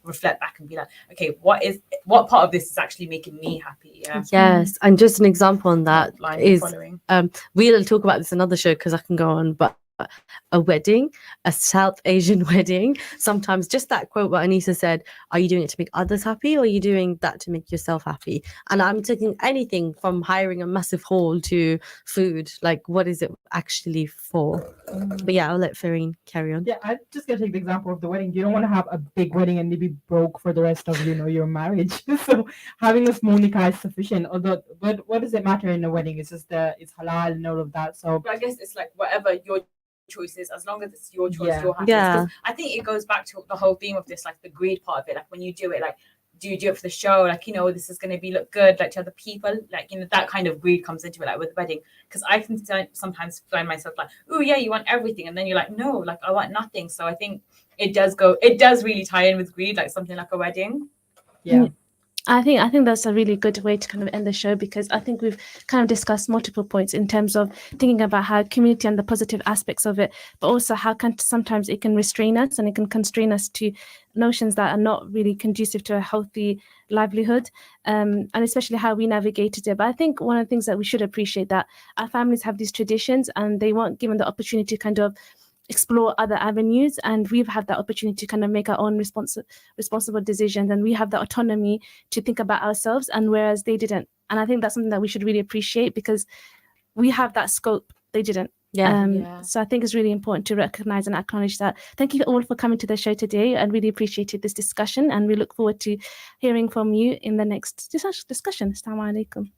reflect back and be like, okay, what part of this is actually making me happy? Yeah. Yes, and just an example on that Line is following. we'll talk about this another show because I can go on, but a wedding, a South Asian wedding, sometimes just that quote what Anissa said, are you doing it to make others happy, or are you doing that to make yourself happy? And I'm taking anything from hiring a massive hall to food, like what is it actually for? But yeah, I'll let Fareen carry on. Yeah, I'm just gonna take the example of the wedding. You don't want to have a big wedding and be broke for the rest of your marriage. So having a small nikah is sufficient. Although, but what does it matter in a wedding? It's just it's halal and all of that. So But I guess it's like whatever your choice is, as long as it's your choice, Yeah. you're happy. Yeah. 'Cause I think it goes back to the whole theme of this, like the greed part of it. Like when you do it, like do you do it for the show? Like, you know, this is going to be look good, like to other people, like, you know, that kind of greed comes into it, like with the wedding. Because I can sometimes find myself like, oh yeah, you want everything, and then you're like, no, like I want nothing. So I think it does really tie in with greed, like something like a wedding. Yeah. I think that's a really good way to kind of end the show, because I think we've kind of discussed multiple points in terms of thinking about how community and the positive aspects of it, but also how sometimes it can restrain us and it can constrain us to notions that are not really conducive to a healthy livelihood, and especially how we navigated it. But I think one of the things that we should appreciate, that our families have these traditions and they weren't given the opportunity to kind of explore other avenues, and we've had that opportunity to kind of make our own responsible decisions, and we have the autonomy to think about ourselves, and whereas they didn't. And I think that's something that we should really appreciate, because we have that scope, they didn't. So I think it's really important to recognize and acknowledge that. Thank you all for coming to the show today, and really appreciated this discussion, and we look forward to hearing from you in the next discussion. Assalamu alaikum.